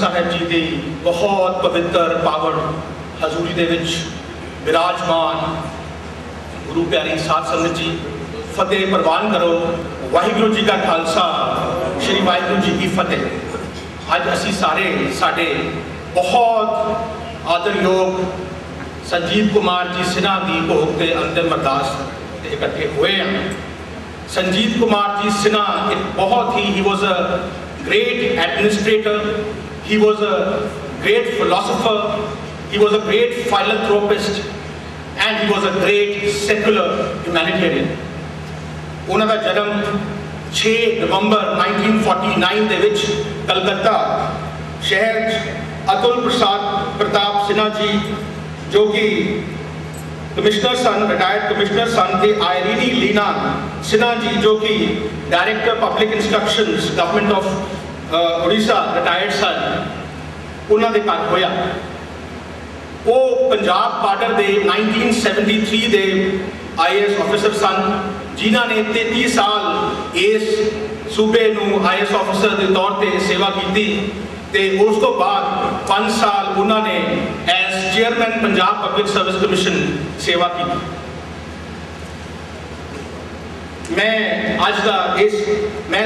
साहब जी की बहुत पवित्र पावन हजूरी दे विच विराजमान गुरु प्यारी साध संगत जी, फतेह प्रवान करो। वाहिगुरु जी का खालसा, श्री वाहिगुरु जी की फतेह। अज असी सारे साडे बहुत आदरयोग संजीव कुमार जी सिन्हा की भोग के अंतिम अरदास इकट्ठे हुए हैं। संजीव कुमार जी सिन्हा एक बहुत he was a great administrator, he was a great philosopher, he was a great philanthropist, and he was a great secular humanitarian. उन्होंने जन्म 6 नवंबर 1949 ਦੇ ਵਿੱਚ कलकत्ता शहर अतुल प्रताप सिन्हा जी जो कि commissioner son, retired commissioner son, थे आयरिनी लीना सिन्हा जी जो कि director public instructions government of Orissa retired son, उन्होंने घर होया। वो पंजाब बार्डर के 1973 के IAS ऑफिसर सन, जिन्हों ने 33 साल इस सूबे नूं IAS ऑफिसर के तौर पर सेवा की। ते उस तो बाद 5 साल उन्होंने as chairman Punjab public service commission सेवा की। मैं अज का इस मैं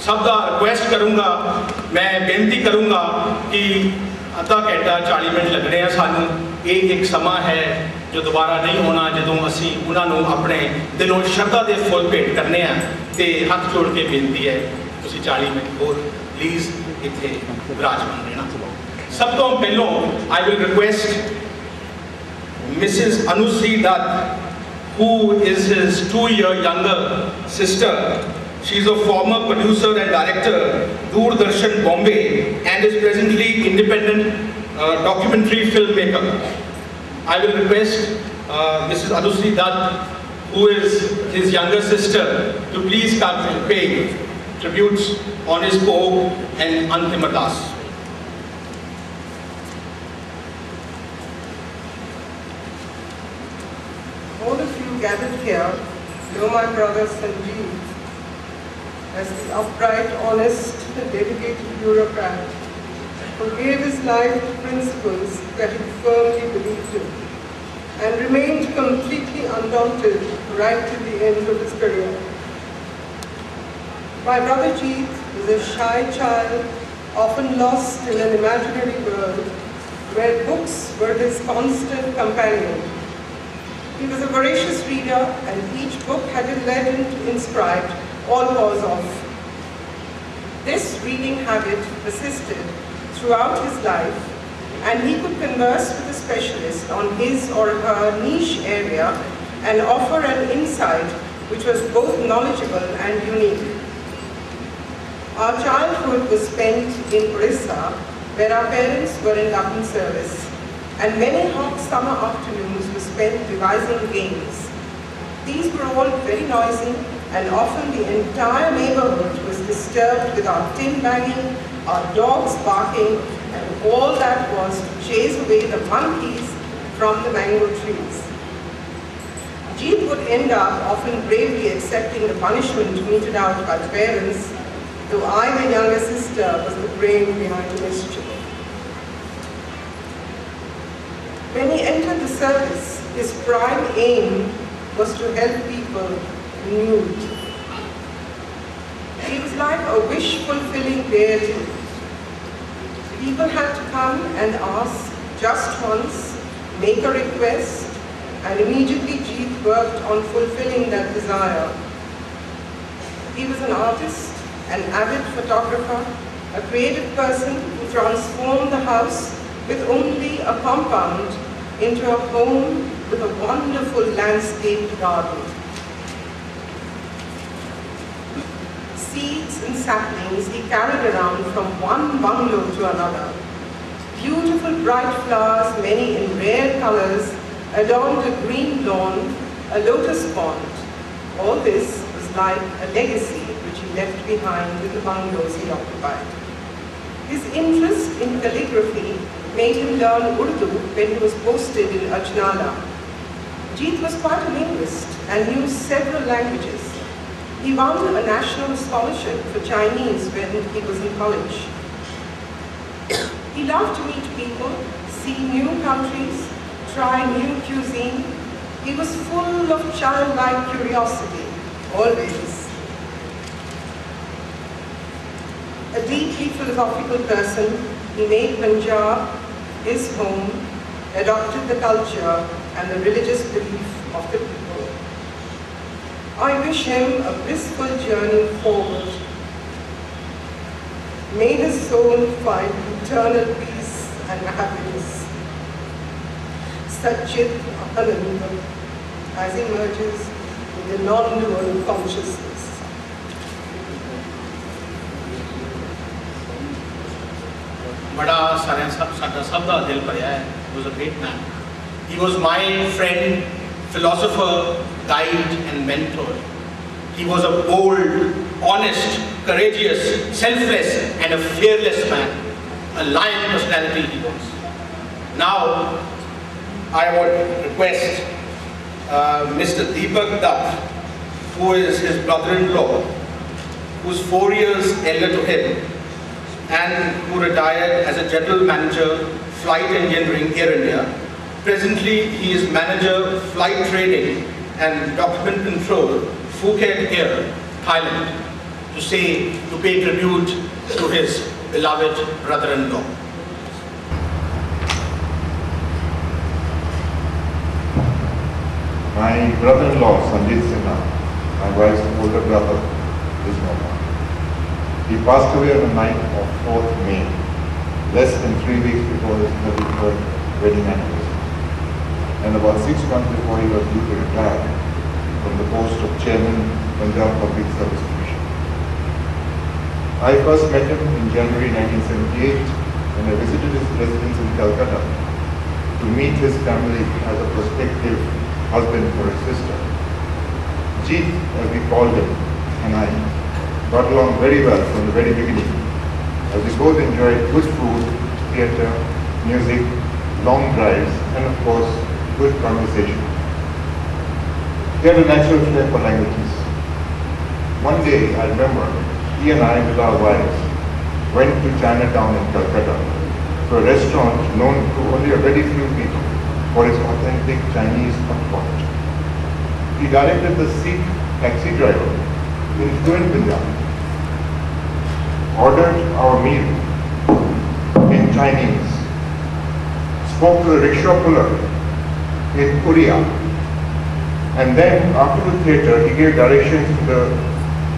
सबका रिक्वेस्ट करूँगा, मैं बेनती करूँगा कि अद्धा घंटा 40 मिनट लगने हैं सानू। ये एक समा है जो दोबारा नहीं होना, जो असी उन्होंने अपने दिलों श्रद्धा के फुल भेंट करने हैं। तो हाथ जोड़ के बेनती है तुसी 40 मिनट और प्लीज़ इत्थे विराजमान रहना। सब तो पहलों I will request Mrs Anushree Dutt, who is his 2-year younger sister. She is a former producer and director, Doordarshan Bombay, and is presently independent documentary filmmaker. I will request Mrs. Anushri Dutt, who is his younger sister, to please come and pay tributes on his Bhog and Antim Ardas. All of you gathered here know my brother Sanjeev as the upright, honest, and dedicated bureaucrat who gave his life to principles that he firmly believed in and remained completely undaunted right to the end of his career. My brother Jeet was a shy child, often lost in an imaginary world where books were his constant companion. He was a voracious reader, and each book had a legend inscribed, "All paws off." This reading habit persisted throughout his life, and he could converse with a specialist on his or her niche area and offer an insight which was both knowledgeable and unique. Our childhood was spent in Orissa, where our parents were in government service, and many hot summer afternoons were spent devising games. These were all very noisy, and often the entire neighborhood was disturbed with our tin banging, our dogs barking, and all that was to chase away the monkeys from the mango trees. Jeet would end up often bravely accepting the punishment meted out by the parents, though I, the younger sister, was the brain behind the mischief. When he entered the service, his prime aim was to help people in need. He was like a wish-fulfilling deity. People had to come and ask just once, make a request, and immediately Jeet worked on fulfilling that desire. He was an artist, an avid photographer, a creative person who transformed the house with only a compound into a home with a wonderful landscaped garden. Seeds and saplings he carried around from one bungalow to another. Beautiful bright flowers, many in rare colors, adorned a green lawn, a lotus pond. All this was like a legacy which he left behind with the bungalows he occupied. His interest in calligraphy made him learn Urdu when he was posted in Ajnala. Jeet was quite a linguist and knew several languages. He won a national scholarship for Chinese when he was in college. He loved to meet people, see new countries, try new cuisine. He was full of childlike curiosity, always. A deeply philosophical person, he made Punjab his home, adopted the culture and the religious belief of the people. I wish him a blissful journey forward. May his soul find eternal peace and happiness. Satchit Ananda, as he merges in the non-dual consciousness. बड़ा सारा सब का दिल भरिया है. He was a great man. He was my friend, philosopher, guide and mentor. He was a bold, honest, courageous, selfless and a fearless man. A lion personality he was. Now, I would request Mr. Deepak Dutt, who is his brother-in-law, who is 4 years elder to him, and who retired as a general manager, flight engineering, Air India. Presently, he is manager, flight trading and document control, Phuket Air, Thailand, to pay tribute to his beloved brother-in-law. My brother-in-law, Sanjit Sinha, my wife's older brother, is no more. He passed away on the night of 4th May, less than 3 weeks before his 33rd wedding anniversary, and about 6 months before he was due to retire from the post of Chairman, Punjab Public Service Commission. I first met him in January 1978 when I visited his residence in Calcutta to meet his family as a prospective husband for his sister. Jeet, as we called him, and I got along very well from the very beginning, as we both enjoyed good food, theatre, music, long drives, and of course, good conversation. He had a natural flair for languages. One day, I remember, he and I, with our wives, went to Chinatown in Calcutta, to a restaurant known to only a very few people for its authentic Chinese hot pot. He directed the Sikh taxi driver in fluent Punjabi, ordered our meal in Chinese, spoke to the rickshaw puller in Korea, and then after the theatre he gave directions to the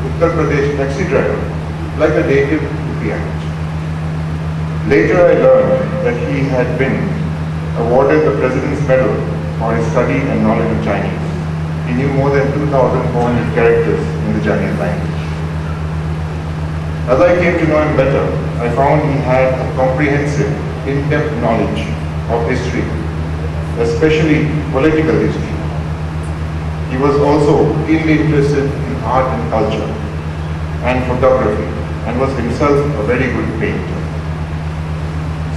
Uttar Pradesh taxi driver like a native Upiat. Later I learned that he had been awarded the President's Medal for his study and knowledge of Chinese. He knew more than 2,400 characters in the Chinese language. As I came to know him better, I found he had a comprehensive, in-depth knowledge of history, especially political history. He was also keenly interested in art and culture and photography, and was himself a very good painter.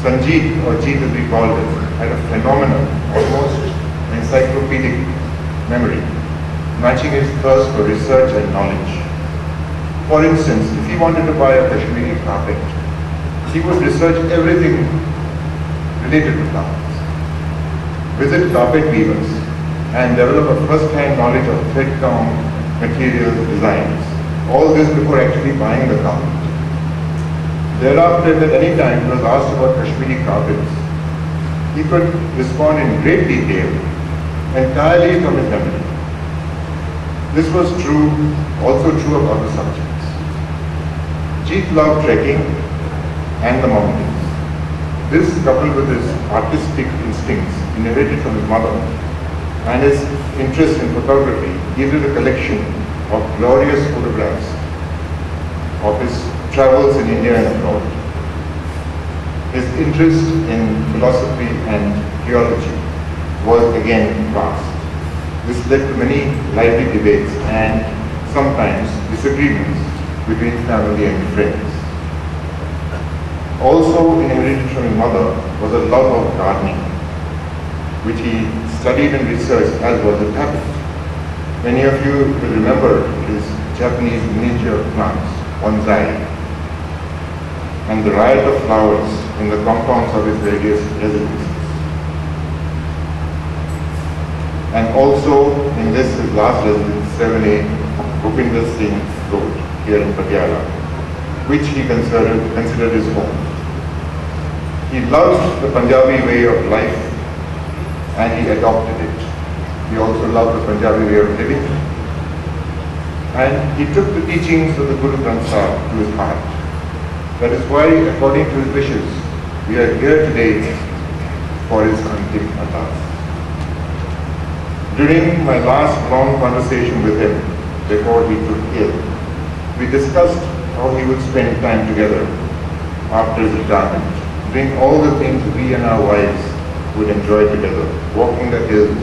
Sanjeet, or Jeet as we called him, had a phenomenal, almost encyclopedic memory, matching his thirst for research and knowledge. For instance, if he wanted to buy a Kashmiri carpet, he would research everything related to carpets, visit carpet weavers, and develop a first-hand knowledge of thread count, materials, designs. All this before actually buying the carpet. Thereafter, at any time he was asked about Kashmiri carpets, he could respond in great detail, entirely from his memory. This was also true of other subjects. Jeet loved trekking and the mountains. This, coupled with his artistic instincts inherited from his mother and his interest in photography, yielded a collection of glorious photographs of his travels in India and abroad. His interest in philosophy and theology was again vast. This led to many lively debates and sometimes disagreements between family and friends. Also inherited from his mother was a love of gardening, which he studied and researched, as was his habit. Many of you will remember his Japanese miniature plants, bonsai. and the riot of flowers in the compounds of his various residences. And also in this, his last residence, 7A Bhupinder Singh Road, here in Patiala, which he considered his home. He loved the Punjabi way of life and he adopted it. He also loved the Punjabi way of living, and he took the teachings of the Guru Granth Sahib to his heart. That is why, according to his wishes, we are here today for his Antim Ardas. During my last long conversation with him before he took ill, we discussed how he would spend time together after his retirement, doing all the things we and our wives would enjoy together, walking the hills,